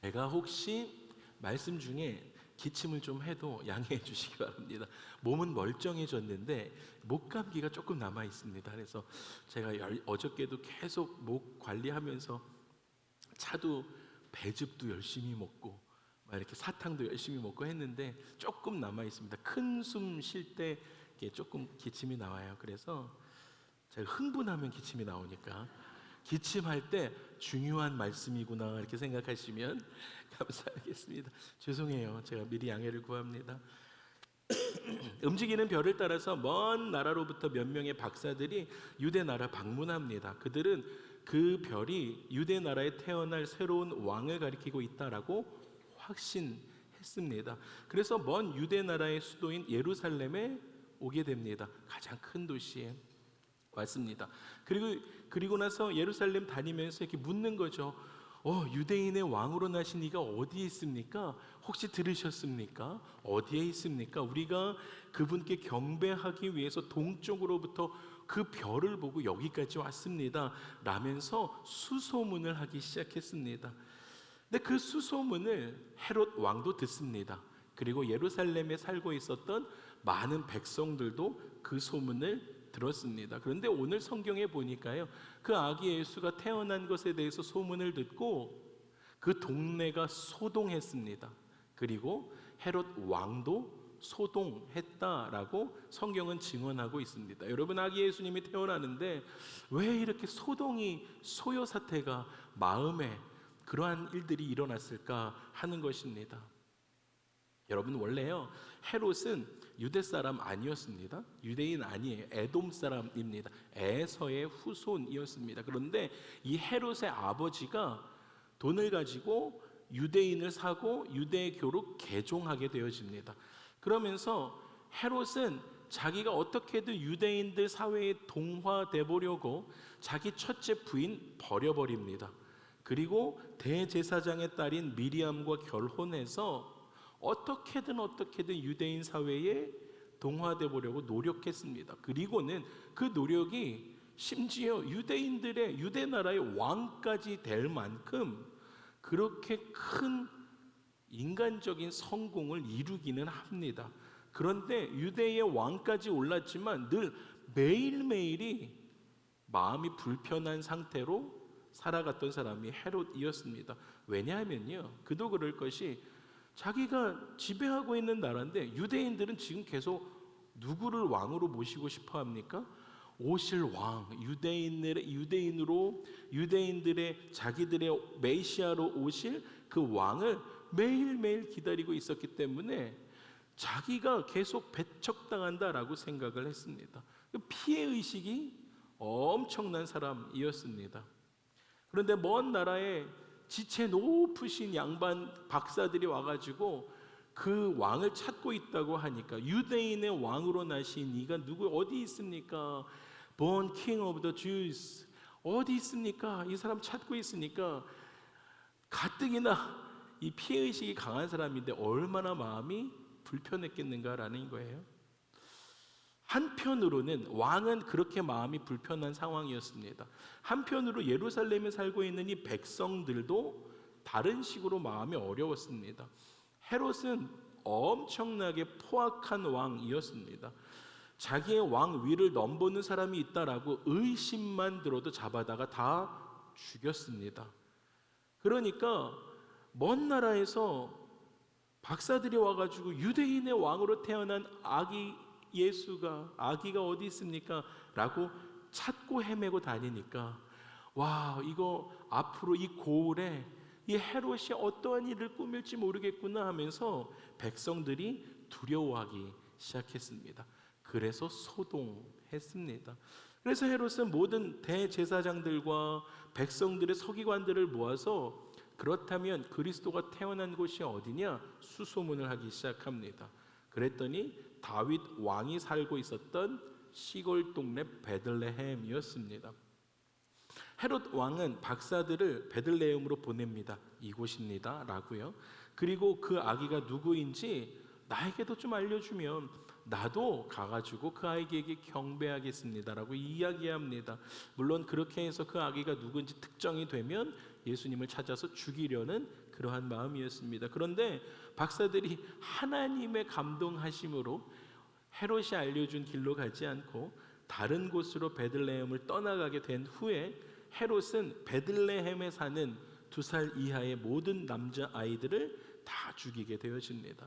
제가 혹시 말씀 중에 기침을 좀 해도 양해해 주시기 바랍니다. 몸은 멀쩡해졌는데 목 감기가 조금 남아 있습니다. 그래서 제가 어저께도 계속 목 관리하면서 차도 배즙도 열심히 먹고 막 이렇게 사탕도 열심히 먹고 했는데 조금 남아 있습니다. 큰 숨 쉴 때 조금 기침이 나와요. 그래서 제가 흥분하면 기침이 나오니까 기침할 때 중요한 말씀이구나 이렇게 생각하시면 감사하겠습니다. 죄송해요. 제가 미리 양해를 구합니다. 움직이는 별을 따라서 먼 나라로부터 몇 명의 박사들이 유대 나라 방문합니다. 그들은 그 별이 유대 나라에 태어날 새로운 왕을 가리키고 있다라고 확신했습니다. 그래서 먼 유대 나라의 수도인 예루살렘에 오게 됩니다. 가장 큰 도시에 왔습니다. 그리고 나서 예루살렘 다니면서 이렇게 묻는 거죠. 유대인의 왕으로 나신 이가 어디에 있습니까? 혹시 들으셨습니까? 어디에 있습니까? 우리가 그분께 경배하기 위해서 동쪽으로부터 그 별을 보고 여기까지 왔습니다 라면서 수소문을 하기 시작했습니다. 근데 그 수소문을 헤롯 왕도 듣습니다. 그리고 예루살렘에 살고 있었던 많은 백성들도 그 소문을 들었습니다. 그런데 오늘 성경에 보니까요, 그 아기 예수가 태어난 것에 대해서 소문을 듣고 그 동네가 소동했습니다. 그리고 헤롯 왕도 소동했다라고 성경은 증언하고 있습니다. 여러분, 아기 예수님이 태어나는데 왜 이렇게 소요 사태가 마음에 그러한 일들이 일어났을까 하는 것입니다. 여러분, 원래요 헤롯은 유대 사람 아니었습니다. 유대인 아니에요. 에돔 사람입니다. 에서의 후손이었습니다. 그런데 이 헤롯의 아버지가 돈을 가지고 유대인을 사고 유대교로 개종하게 되어집니다. 그러면서 헤롯은 자기가 어떻게든 유대인들 사회에 동화돼 보려고 자기 첫째 부인 버려버립니다. 그리고 대제사장의 딸인 미리암과 결혼해서 어떻게든 유대인 사회에 동화돼 보려고 노력했습니다. 그리고는 그 노력이 심지어 유대 나라의 왕까지 될 만큼 그렇게 큰 인간적인 성공을 이루기는 합니다. 그런데 유대의 왕까지 올랐지만 늘 매일매일이 마음이 불편한 상태로 살아갔던 사람이 헤롯이었습니다. 왜냐하면요, 그도 그럴 것이 자기가 지배하고 있는 나라인데 유대인들은 지금 계속 누구를 왕으로 모시고 싶어 합니까? 오실 왕, 유대인들의 자기들의 메시아로 오실 그 왕을 매일매일 기다리고 있었기 때문에 자기가 계속 배척당한다라고 생각을 했습니다. 피해의식이 엄청난 사람이었습니다. 그런데 먼 나라에 지체 높으신 양반 박사들이 와가지고 그 왕을 찾고 있다고 하니까, 유대인의 왕으로 나신 이가 어디 있습니까? Born King of the Jews 어디 있습니까? 이 사람 찾고 있으니까 가뜩이나 이 피해의식이 강한 사람인데 얼마나 마음이 불편했겠는가라는 거예요. 한편으로는 왕은 그렇게 마음이 불편한 상황이었습니다. 한편으로 예루살렘에 살고 있는 이 백성들도 다른 식으로 마음이 어려웠습니다. 헤롯은 엄청나게 포악한 왕이었습니다. 자기의 왕 위를 넘보는 사람이 있다라고 의심만 들어도 잡아다가 다 죽였습니다. 그러니까 먼 나라에서 박사들이 와가지고 유대인의 왕으로 태어난 아기가 어디 있습니까? 라고 찾고 헤매고 다니니까, 와, 이거 앞으로 이 고을에 이 헤롯이 어떠한 일을 꾸밀지 모르겠구나 하면서 백성들이 두려워하기 시작했습니다. 그래서 소동했습니다. 그래서 헤롯은 모든 대제사장들과 백성들의 서기관들을 모아서 그렇다면 그리스도가 태어난 곳이 어디냐 수소문을 하기 시작합니다. 그랬더니 다윗 왕이 살고 있었던 시골 동네 베들레헴이었습니다. 헤롯 왕은 박사들을 베들레헴으로 보냅니다. 이곳입니다 라고요. 그리고 그 아기가 누구인지 나에게도 좀 알려주면 나도 가가지고 그 아이에게 경배하겠습니다 라고 이야기합니다. 물론 그렇게 해서 그 아기가 누군지 특정이 되면 예수님을 찾아서 죽이려는 그러한 마음이었습니다. 그런데 박사들이 하나님의 감동하심으로 헤롯이 알려준 길로 가지 않고 다른 곳으로 베들레헴을 떠나가게 된 후에 헤롯은 베들레헴에 사는 2살 이하의 모든 남자 아이들을 다 죽이게 되어집니다.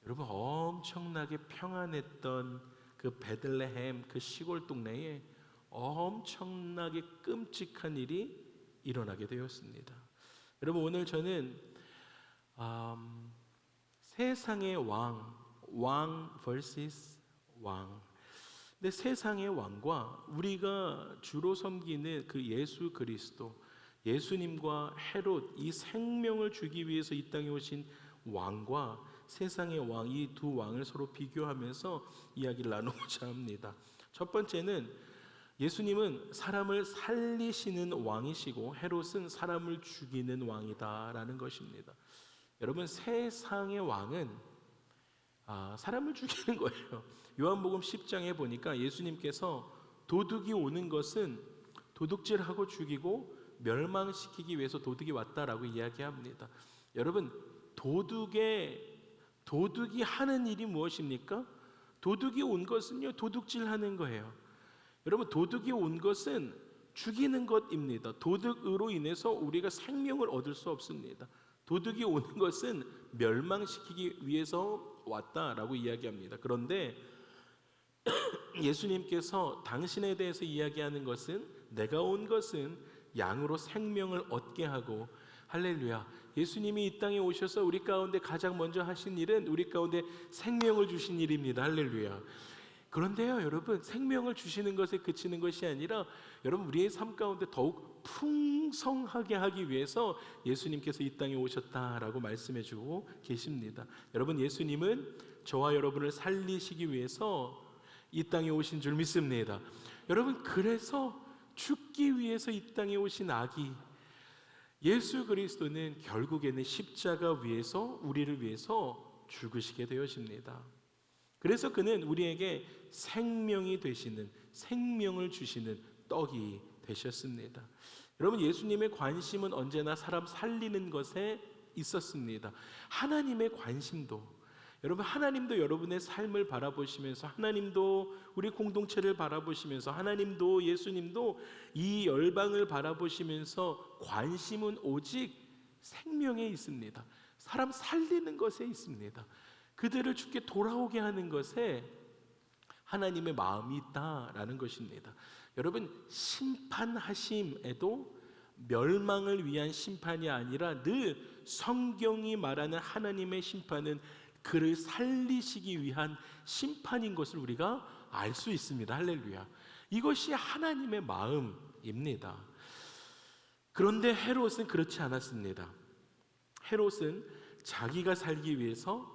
여러분, 엄청나게 평안했던 그 베들레헴 그 시골 동네에 엄청나게 끔찍한 일이 일어나게 되었습니다. 여러분, 오늘 저는 세상의 왕 vs 왕. 근데 세상의 왕과 우리가 주로 섬기는 그 예수 그리스도, 예수님과 헤롯, 이 생명을 주기 위해서 이 땅에 오신 왕과 세상의 왕, 이 두 왕을 서로 비교하면서 이야기를 나누고자 합니다. 첫 번째는 예수님은 사람을 살리시는 왕이시고 헤롯은 사람을 죽이는 왕이다라는 것입니다. 여러분, 세상의 왕은 사람을 죽이는 거예요. 요한복음 10장에 보니까 예수님께서 도둑이 오는 것은 도둑질하고 죽이고 멸망시키기 위해서 도둑이 왔다라고 이야기합니다. 여러분, 도둑이 하는 일이 무엇입니까? 도둑이 온 것은요, 도둑질하는 거예요. 여러분, 도둑이 온 것은 죽이는 것입니다. 도둑으로 인해서 우리가 생명을 얻을 수 없습니다. 도둑이 오는 것은 멸망시키기 위해서 왔다라고 이야기합니다. 그런데 예수님께서 당신에 대해서 이야기하는 것은 내가 온 것은 양으로 생명을 얻게 하고, 할렐루야, 예수님이 이 땅에 오셔서 우리 가운데 가장 먼저 하신 일은 우리 가운데 생명을 주신 일입니다. 할렐루야. 그런데요, 여러분, 생명을 주시는 것에 그치는 것이 아니라 여러분, 우리의 삶 가운데 더욱 풍성하게 하기 위해서 예수님께서 이 땅에 오셨다라고 말씀해 주고 계십니다. 여러분, 예수님은 저와 여러분을 살리시기 위해서 이 땅에 오신 줄 믿습니다. 여러분, 그래서 죽기 위해서 이 땅에 오신 아기 예수 그리스도는 결국에는 십자가 위에서 우리를 위해서 죽으시게 되어집니다. 그래서 그는 우리에게 생명이 되시는, 생명을 주시는 떡이 되셨습니다. 여러분, 예수님의 관심은 언제나 사람 살리는 것에 있었습니다. 하나님의 관심도, 여러분, 하나님도 여러분의 삶을 바라보시면서, 하나님도 우리 공동체를 바라보시면서, 하나님도 예수님도 이 열방을 바라보시면서 관심은 오직 생명에 있습니다. 사람 살리는 것에 있습니다. 그들을 주께 돌아오게 하는 것에 하나님의 마음이 있다라는 것입니다. 여러분, 심판하심에도 멸망을 위한 심판이 아니라 늘 성경이 말하는 하나님의 심판은 그를 살리시기 위한 심판인 것을 우리가 알 수 있습니다. 할렐루야. 이것이 하나님의 마음입니다. 그런데 헤롯은 그렇지 않았습니다. 헤롯은 자기가 살기 위해서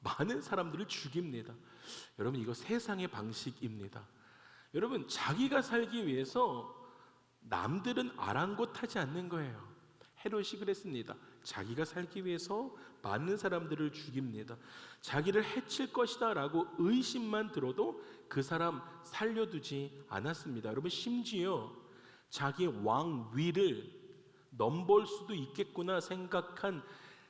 많은 사람들을 죽입니다. 여러분, 이거 세상의 방식입니다. 여러분, 자기가 살기 위해서 남들은 아랑곳하지 않는 거예요. 헤롯이 그랬습니다. 자기가 살기 위해서 많은 사람들을 죽입니다. 자기를 해칠 것이다 라고 의심만 들어도 그 사람 살려두지 않았습니다. 여러분, 심지어 자기 왕위를 넘볼 수도 있겠구나 생각한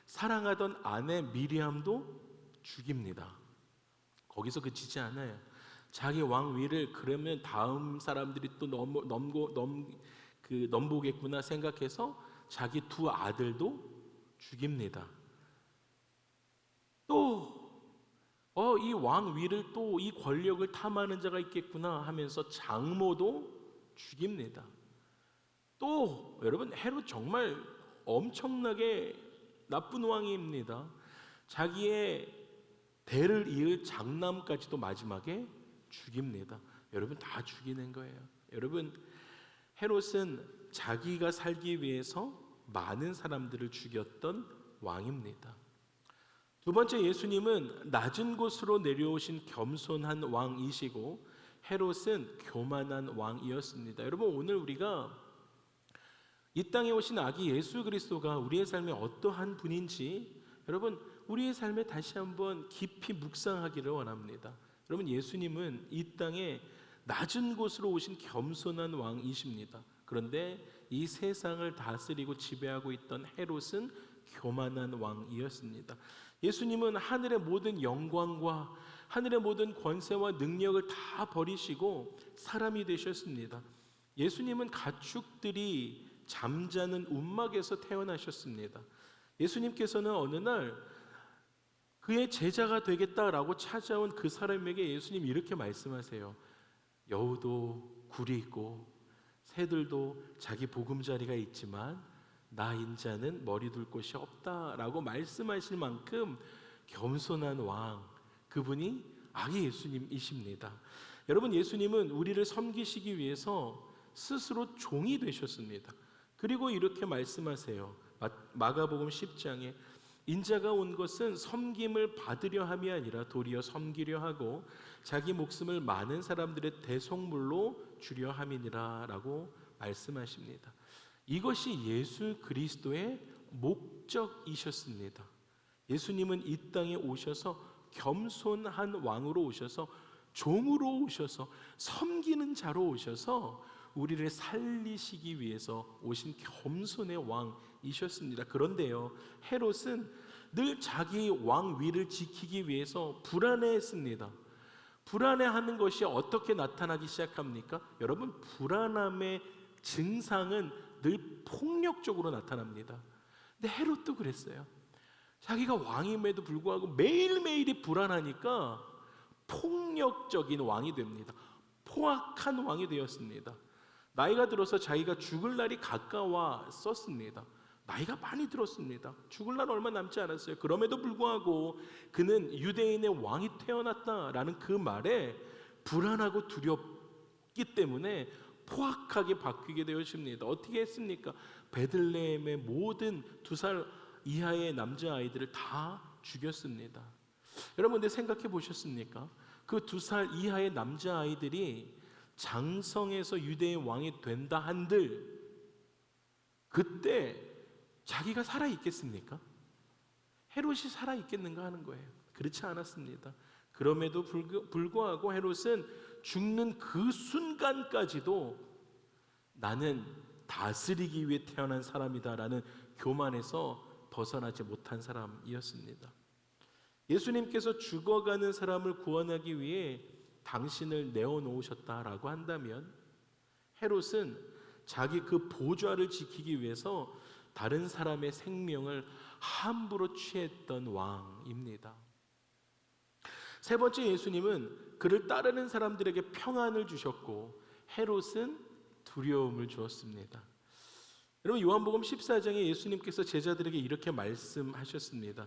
사랑하던 아내 미리암도 죽입니다. 거기서 그치지 않아요. 자기 왕위를 그러면 다음 사람들이 또 넘보겠구나 생각해서 자기 두 아들도 죽입니다. 또 이 왕위를, 또 이 권력을 탐하는 자가 있겠구나 하면서 장모도 죽입니다. 또 여러분, 헤롯 정말 엄청나게 나쁜 왕입니다. 자기의 대를 이을 장남까지도 마지막에 죽입니다. 여러분, 다 죽이는 거예요. 여러분, 헤롯은 자기가 살기 위해서 많은 사람들을 죽였던 왕입니다. 두 번째, 예수님은 낮은 곳으로 내려오신 겸손한 왕이시고 헤롯은 교만한 왕이었습니다. 여러분, 오늘 우리가 이 땅에 오신 아기 예수 그리스도가 우리의 삶에 어떠한 분인지 여러분, 우리의 삶에 다시 한번 깊이 묵상하기를 원합니다. 여러분, 예수님은 이 땅에 낮은 곳으로 오신 겸손한 왕이십니다. 그런데 이 세상을 다스리고 지배하고 있던 헤롯은 교만한 왕이었습니다. 예수님은 하늘의 모든 영광과 하늘의 모든 권세와 능력을 다 버리시고 사람이 되셨습니다. 예수님은 가축들이 잠자는 움막에서 태어나셨습니다. 예수님께서는 어느 날 그의 제자가 되겠다라고 찾아온 그 사람에게 예수님 이렇게 말씀하세요. 여우도 굴이 있고 새들도 자기 보금자리가 있지만 나 인자는 머리 둘 곳이 없다라고 말씀하실 만큼 겸손한 왕, 그분이 아기 예수님이십니다. 여러분, 예수님은 우리를 섬기시기 위해서 스스로 종이 되셨습니다. 그리고 이렇게 말씀하세요. 마가복음 10장에 인자가 온 것은 섬김을 받으려 함이 아니라 도리어 섬기려 하고 자기 목숨을 많은 사람들의 대속물로 주려 함이니라 라고 말씀하십니다. 이것이 예수 그리스도의 목적이셨습니다. 예수님은 이 땅에 오셔서 겸손한 왕으로 오셔서 종으로 오셔서 섬기는 자로 오셔서 우리를 살리시기 위해서 오신 겸손의 왕이셨습니다. 그런데요, 헤롯은 늘 자기 왕위를 지키기 위해서 불안해했습니다. 불안해하는 것이 어떻게 나타나기 시작합니까? 여러분, 불안함의 증상은 늘 폭력적으로 나타납니다. 근데 헤롯도 그랬어요. 자기가 왕임에도 불구하고 매일매일이 불안하니까 폭력적인 왕이 됩니다. 포악한 왕이 되었습니다. 나이가 들어서 자기가 죽을 날이 가까웠었습니다. 나이가 많이 들었습니다. 죽을 날 얼마 남지 않았어요. 그럼에도 불구하고 그는 유대인의 왕이 태어났다라는 그 말에 불안하고 두렵기 때문에 포악하게 바뀌게 되었습니다. 어떻게 했습니까? 베들레헴의 모든 2살 이하의 남자아이들을 다 죽였습니다. 여러분, 근데 생각해 보셨습니까? 그 2살 이하의 남자아이들이 장성에서 유대의 왕이 된다 한들 그때 자기가 살아있겠습니까? 헤롯이 살아있겠는가 하는 거예요. 그렇지 않았습니다. 그럼에도 불구하고 헤롯은 죽는 그 순간까지도 나는 다스리기 위해 태어난 사람이다라는 교만에서 벗어나지 못한 사람이었습니다. 예수님께서 죽어가는 사람을 구원하기 위해 당신을 내어놓으셨다라고 한다면 헤롯은 자기 그 보좌를 지키기 위해서 다른 사람의 생명을 함부로 취했던 왕입니다. 세 번째, 예수님은 그를 따르는 사람들에게 평안을 주셨고 헤롯은 두려움을 주었습니다. 여러분, 요한복음 14장에 예수님께서 제자들에게 이렇게 말씀하셨습니다.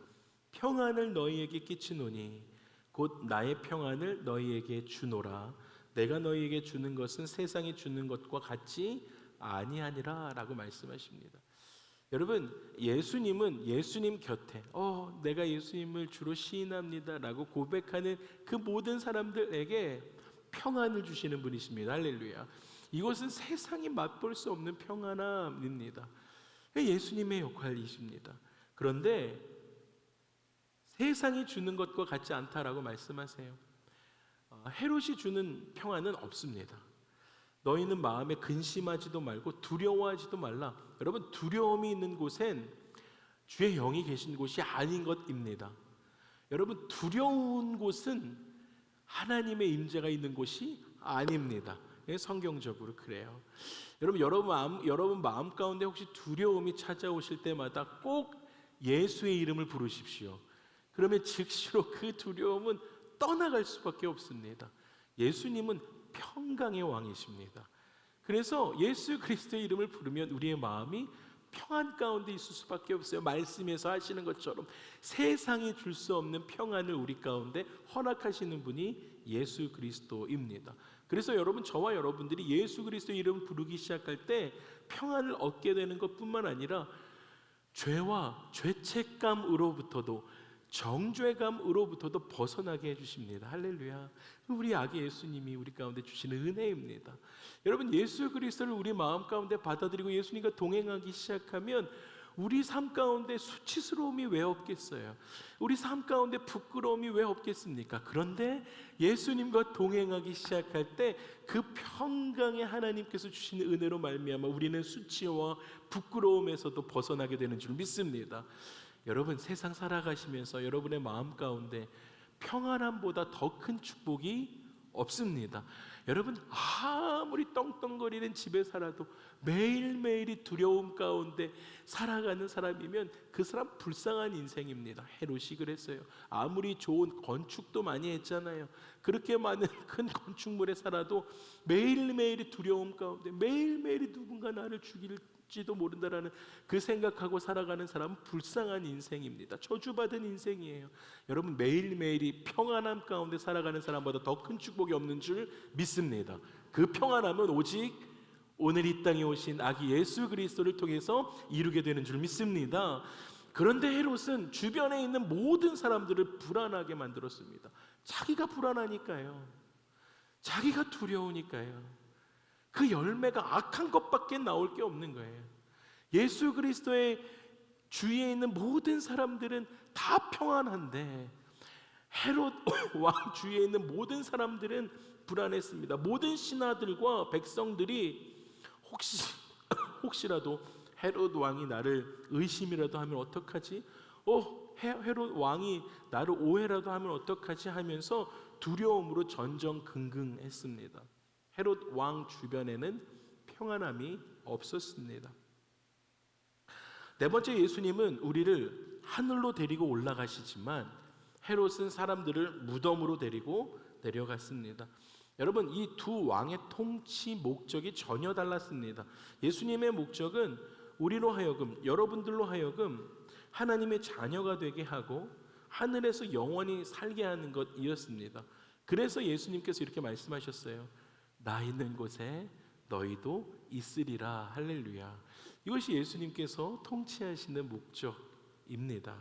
평안을 너희에게 끼치노니 곧 나의 평안을 너희에게 주노라. 내가 너희에게 주는 것은 세상이 주는 것과 같지 아니하니라 라고 말씀하십니다. 여러분, 예수님은 예수님 곁에 내가 예수님을 주로 시인합니다 라고 고백하는 그 모든 사람들에게 평안을 주시는 분이십니다. 할렐루야. 이것은 세상이 맛볼 수 없는 평안함입니다. 예수님의 역할이십니다. 그런데 세상이 주는 것과 같지 않다라고 말씀하세요. 헤롯이 주는 평안은 없습니다. 너희는 마음에 근심하지도 말고 두려워하지도 말라. 여러분, 두려움이 있는 곳엔 주의 영이 계신 곳이 아닌 것입니다. 여러분, 두려운 곳은 하나님의 임재가 있는 곳이 아닙니다. 성경적으로 그래요. 여러분 마음 가운데 혹시 두려움이 찾아오실 때마다 꼭 예수의 이름을 부르십시오. 그러면 즉시로 그 두려움은 떠나갈 수밖에 없습니다. 예수님은 평강의 왕이십니다. 그래서 예수 그리스도의 이름을 부르면 우리의 마음이 평안 가운데 있을 수밖에 없어요. 말씀에서 하시는 것처럼 세상이 줄 수 없는 평안을 우리 가운데 허락하시는 분이 예수 그리스도입니다. 그래서 여러분, 저와 여러분들이 예수 그리스도의 이름을 부르기 시작할 때 평안을 얻게 되는 것뿐만 아니라 죄와 죄책감으로부터도 정죄감으로부터도 벗어나게 해주십니다. 할렐루야. 우리 아기 예수님이 우리 가운데 주시는 은혜입니다. 여러분, 예수 그리스도를 우리 마음 가운데 받아들이고 예수님과 동행하기 시작하면 우리 삶 가운데 수치스러움이 왜 없겠어요? 우리 삶 가운데 부끄러움이 왜 없겠습니까? 그런데 예수님과 동행하기 시작할 때 그 평강에 하나님께서 주시는 은혜로 말미암아 우리는 수치와 부끄러움에서도 벗어나게 되는 줄 믿습니다. 여러분, 세상 살아가시면서 여러분의 마음 가운데 평안함보다 더 큰 축복이 없습니다. 여러분, 아무리 떵떵거리는 집에 살아도 매일매일이 두려움 가운데 살아가는 사람이면 그 사람 불쌍한 인생입니다. 헤롯이 그랬어요. 아무리 좋은 건축도 많이 했잖아요. 그렇게 많은 큰 건축물에 살아도 매일매일이 두려움 가운데 매일매일이 누군가 나를 죽일지도 모른다라는 그 생각하고 살아가는 사람은 불쌍한 인생입니다. 저주받은 인생이에요. 여러분, 매일매일이 평안함 가운데 살아가는 사람보다 더 큰 축복이 없는 줄 믿습니다. 그 평안함은 오직 오늘 이 땅에 오신 아기 예수 그리스도를 통해서 이루게 되는 줄 믿습니다. 그런데 헤롯은 주변에 있는 모든 사람들을 불안하게 만들었습니다. 자기가 불안하니까요. 자기가 두려우니까요. 그 열매가 악한 것밖에 나올 게 없는 거예요. 예수 그리스도의 주위에 있는 모든 사람들은 다 평안한데 헤롯 왕 주위에 있는 모든 사람들은 불안했습니다. 모든 신하들과 백성들이 혹시라도 헤롯 왕이 나를 의심이라도 하면 어떡하지? 헤롯 왕이 나를 오해라도 하면 어떡하지? 하면서 두려움으로 전전긍긍했습니다. 헤롯 왕 주변에는 평안함이 없었습니다. 네 번째, 예수님은 우리를 하늘로 데리고 올라가시지만 헤롯은 사람들을 무덤으로 데리고 내려갔습니다. 여러분, 이 두 왕의 통치 목적이 전혀 달랐습니다. 예수님의 목적은 우리로 하여금, 여러분들로 하여금 하나님의 자녀가 되게 하고 하늘에서 영원히 살게 하는 것이었습니다. 그래서 예수님께서 이렇게 말씀하셨어요. 나 있는 곳에 너희도 있으리라. 할렐루야. 이것이 예수님께서 통치하시는 목적입니다.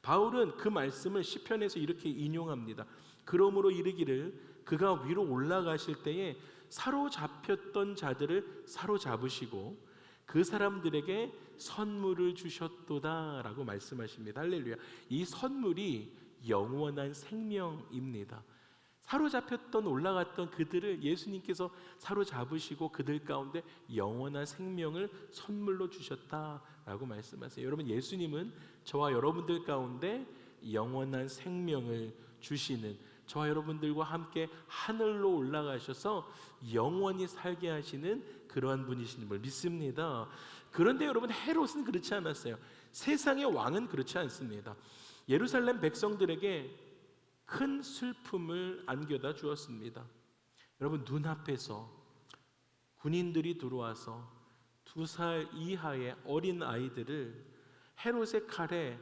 바울은 그 말씀을 시편에서 이렇게 인용합니다. 그러므로 이르기를 그가 위로 올라가실 때에 사로잡혔던 자들을 사로잡으시고 그 사람들에게 선물을 주셨도다 라고 말씀하십니다. 할렐루야. 이 선물이 영원한 생명입니다. 사로잡혔던 올라갔던 그들을 예수님께서 사로잡으시고 그들 가운데 영원한 생명을 선물로 주셨다라고 말씀하세요. 여러분, 예수님은 저와 여러분들 가운데 영원한 생명을 주시는, 저와 여러분들과 함께 하늘로 올라가셔서 영원히 살게 하시는 그러한 분이신 걸 믿습니다. 그런데 여러분, 헤롯은 그렇지 않았어요. 세상의 왕은 그렇지 않습니다. 예루살렘 백성들에게 큰 슬픔을 안겨다 주었습니다. 여러분, 눈앞에서 군인들이 들어와서 2살 이하의 어린 아이들을 헤롯의 칼에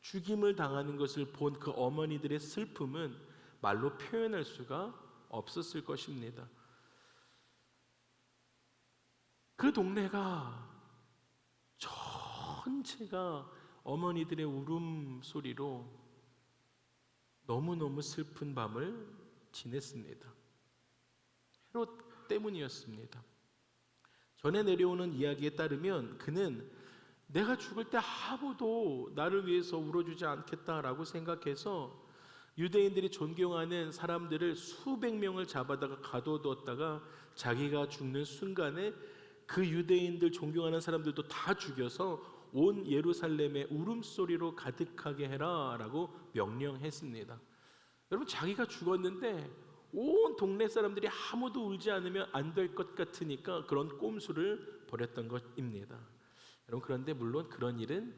죽임을 당하는 것을 본 그 어머니들의 슬픔은 말로 표현할 수가 없었을 것입니다. 그 동네가 전체가 어머니들의 울음소리로 너무너무 슬픈 밤을 지냈습니다. 헤롯 때문이었습니다. 전해 내려오는 이야기에 따르면 그는 내가 죽을 때 아무도 나를 위해서 울어주지 않겠다라고 생각해서 유대인들이 존경하는 사람들을 수백 명을 잡아다가 가둬두었다가 자기가 죽는 순간에 그 유대인들 존경하는 사람들도 다 죽여서 온 예루살렘의 울음소리로 가득하게 해라 라고 명령했습니다. 여러분, 자기가 죽었는데 온 동네 사람들이 아무도 울지 않으면 안 될 것 같으니까 그런 꼼수를 벌였던 것입니다. 여러분, 그런데 물론 그런 일은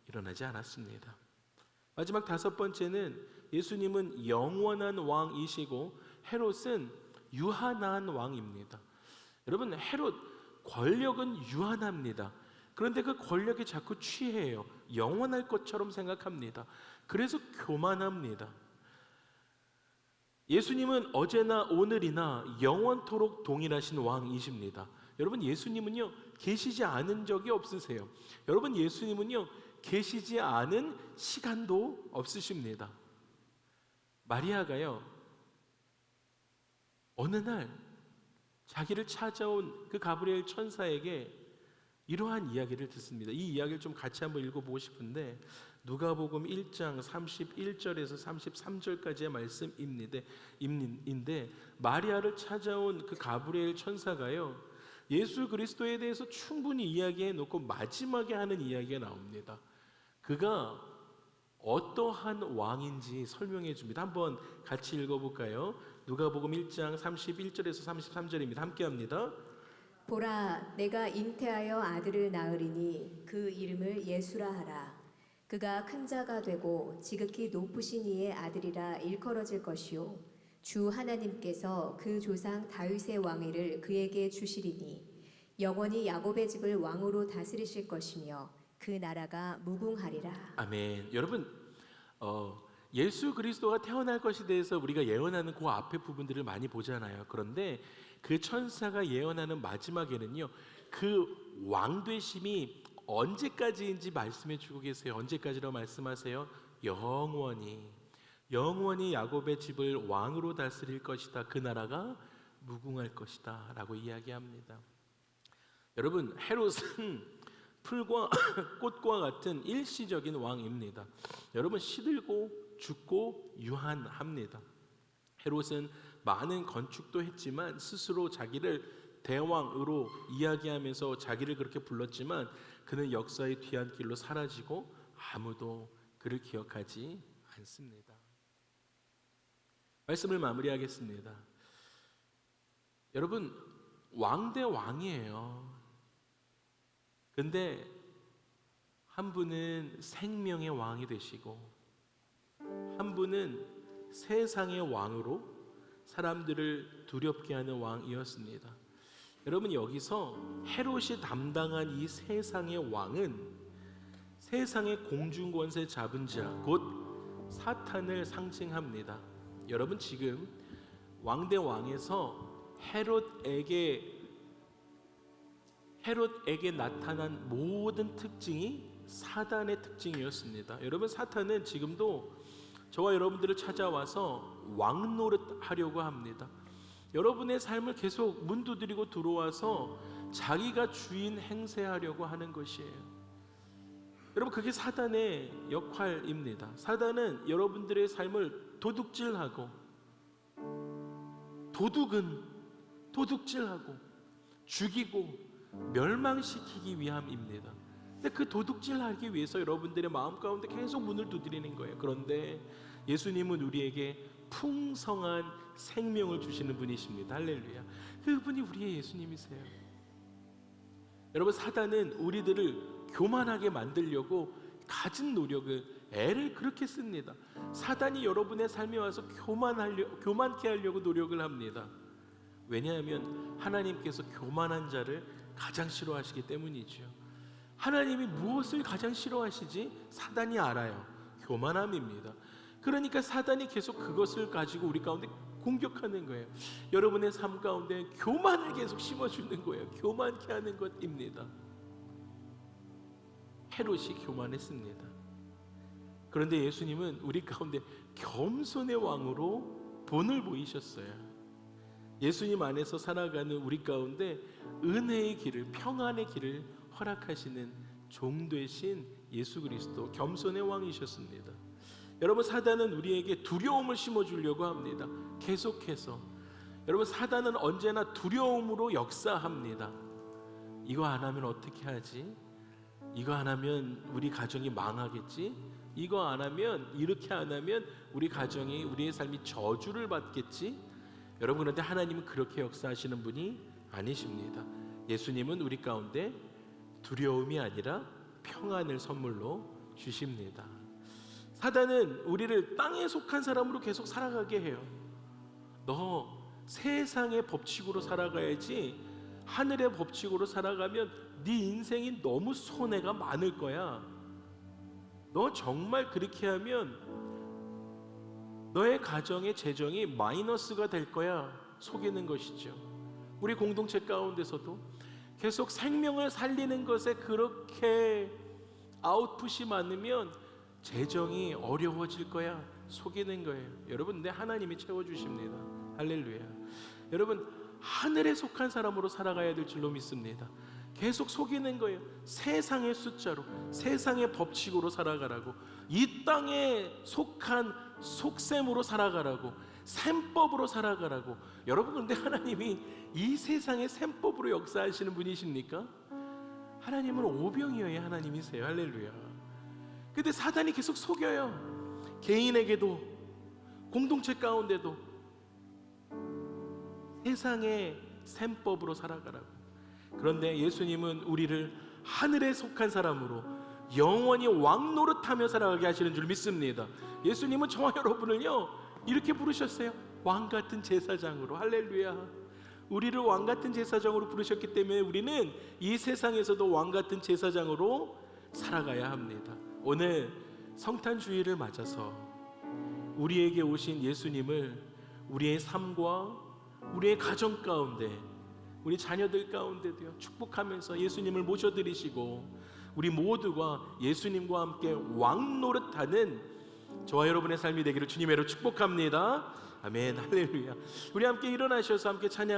일어나지 않았습니다. 마지막 5번째는 예수님은 영원한 왕이시고 헤롯은 유한한 왕입니다. 여러분, 헤롯 권력은 유한합니다. 그런데 그 권력에 자꾸 취해요. 영원할 것처럼 생각합니다. 그래서 교만합니다. 예수님은 어제나 오늘이나 영원토록 동일하신 왕이십니다. 여러분, 예수님은요 계시지 않은 적이 없으세요. 여러분, 예수님은요 계시지 않은 시간도 없으십니다. 마리아가요 어느 날 자기를 찾아온 그 가브리엘 천사에게 이러한 이야기를 듣습니다. 이 이야기를 좀 같이 한번 읽어보고 싶은데 누가복음 1장 31절에서 33절까지의 말씀입니다. 인데 마리아를 찾아온 그 가브리엘 천사가요, 예수 그리스도에 대해서 충분히 이야기해 놓고 마지막에 하는 이야기가 나옵니다. 그가 어떠한 왕인지 설명해 줍니다. 한번 같이 읽어볼까요? 누가복음 1장 31절에서 33절입니다. 함께 합니다. 보라, 내가 잉태하여 아들을 낳으리니 그 이름을 예수라 하라. 그가 큰 자가 되고 지극히 높으신 이의 아들이라 일컬어질 것이요 주 하나님께서 그 조상 다윗의 왕위를 그에게 주시리니 영원히 야곱의 집을 왕으로 다스리실 것이며 그 나라가 무궁하리라. 아멘. 여러분, 예수 그리스도가 태어날 것에 대해서 우리가 예언하는 그 앞에 부분들을 많이 보잖아요. 그런데 그 천사가 예언하는 마지막에는요, 그 왕되심이 언제까지인지 말씀해 주고 계세요. 언제까지라고 말씀하세요? 영원히 야곱의 집을 왕으로 다스릴 것이다. 그 나라가 무궁할 것이다 라고 이야기합니다. 여러분, 헤롯은 풀과 꽃과 같은 일시적인 왕입니다. 여러분, 시들고 죽고 유한합니다. 헤롯은 많은 건축도 했지만 스스로 자기를 대왕으로 이야기하면서 자기를 그렇게 불렀지만 그는 역사의 뒤안길로 사라지고 아무도 그를 기억하지 않습니다. 말씀을 마무리하겠습니다. 여러분, 왕 대 왕이에요. 근데 한 분은 생명의 왕이 되시고 한 분은 세상의 왕으로 사람들을 두렵게 하는 왕이었습니다. 여러분, 여기서 헤롯이 담당한 이 세상의 왕은 세상의 공중권세 잡은 자, 곧 사탄을 상징합니다. 여러분, 지금 왕 대 왕에서 헤롯에게 나타난 모든 특징이 사단의 특징이었습니다. 여러분, 사탄은 지금도 저와 여러분들을 찾아와서 왕 노릇하려고 합니다. 여러분의 삶을 계속 문두드리고 들어와서 자기가 주인 행세하려고 하는 것이에요. 여러분, 그게 사단의 역할입니다. 사단은 여러분들의 삶을 도둑질하고, 도둑질하고 죽이고 멸망시키기 위함입니다. 근데 그 도둑질하기 위해서 여러분들의 마음 가운데 계속 문을 두드리는 거예요. 그런데 예수님은 우리에게 풍성한 생명을 주시는 분이십니다. 할렐루야. 그분이 우리의 예수님이세요. 여러분, 사단은 우리들을 교만하게 만들려고 가진 노력을, 애를 그렇게 씁니다. 사단이 여러분의 삶에 와서 교만케 하려고 노력을 합니다. 왜냐하면 하나님께서 교만한 자를 가장 싫어하시기 때문이죠. 하나님이 무엇을 가장 싫어하시지? 사단이 알아요. 교만함입니다. 그러니까 사단이 계속 그것을 가지고 우리 가운데 공격하는 거예요. 여러분의 삶 가운데 교만을 계속 심어주는 거예요. 교만케 하는 것입니다. 헤롯이 교만했습니다. 그런데 예수님은 우리 가운데 겸손의 왕으로 본을 보이셨어요. 예수님 안에서 살아가는 우리 가운데 은혜의 길을, 평안의 길을 허락하시는 종 되신 예수 그리스도, 겸손의 왕이셨습니다. 여러분, 사단은 우리에게 두려움을 심어주려고 합니다. 계속해서. 여러분, 사단은 언제나 두려움으로 역사합니다. 이거 안 하면 어떻게 하지? 이거 안 하면 우리 가정이 망하겠지? 이거 안 하면, 이렇게 안 하면 우리 가정이, 우리의 삶이 저주를 받겠지? 여러분, 그런데 하나님은 그렇게 역사하시는 분이 아니십니다. 예수님은 우리 가운데 두려움이 아니라 평안을 선물로 주십니다. 사단은 우리를 땅에 속한 사람으로 계속 살아가게 해요. 너 세상의 법칙으로 살아가야지, 하늘의 법칙으로 살아가면 네 인생이 너무 손해가 많을 거야. 너 정말 그렇게 하면 너의 가정의 재정이 마이너스가 될 거야. 속이는 것이죠. 우리 공동체 가운데서도 계속 생명을 살리는 것에 그렇게 아웃풋이 많으면 재정이 어려워질 거야. 속이는 거예요. 여러분, 내 하나님이 채워주십니다. 할렐루야. 여러분, 하늘에 속한 사람으로 살아가야 될 줄로 믿습니다. 계속 속이는 거예요. 세상의 숫자로, 세상의 법칙으로 살아가라고, 이 땅에 속한 속셈으로 살아가라고, 셈법으로 살아가라고. 여러분, 근데 하나님이 이 세상의 셈법으로 역사하시는 분이십니까? 하나님은 오병이어의 하나님이세요. 할렐루야. 근데 사단이 계속 속여요. 개인에게도, 공동체 가운데도 세상의 셈법으로 살아가라고. 그런데 예수님은 우리를 하늘에 속한 사람으로 영원히 왕노릇하며 살아가게 하시는 줄 믿습니다. 예수님은 저와 여러분을요 이렇게 부르셨어요. 왕같은 제사장으로. 할렐루야. 우리를 왕같은 제사장으로 부르셨기 때문에 우리는 이 세상에서도 왕같은 제사장으로 살아가야 합니다. 오늘 성탄주의를 맞아서 우리에게 오신 예수님을 우리의 삶과 우리의 가정 가운데, 우리 자녀들 가운데도요 축복하면서 예수님을 모셔드리시고 우리 모두가 예수님과 함께 왕노릇하는 저와 여러분의 삶이 되기를 주님의 이름으로 축복합니다. 아멘. 할렐루야. 우리 함께 일어나셔서 함께 찬양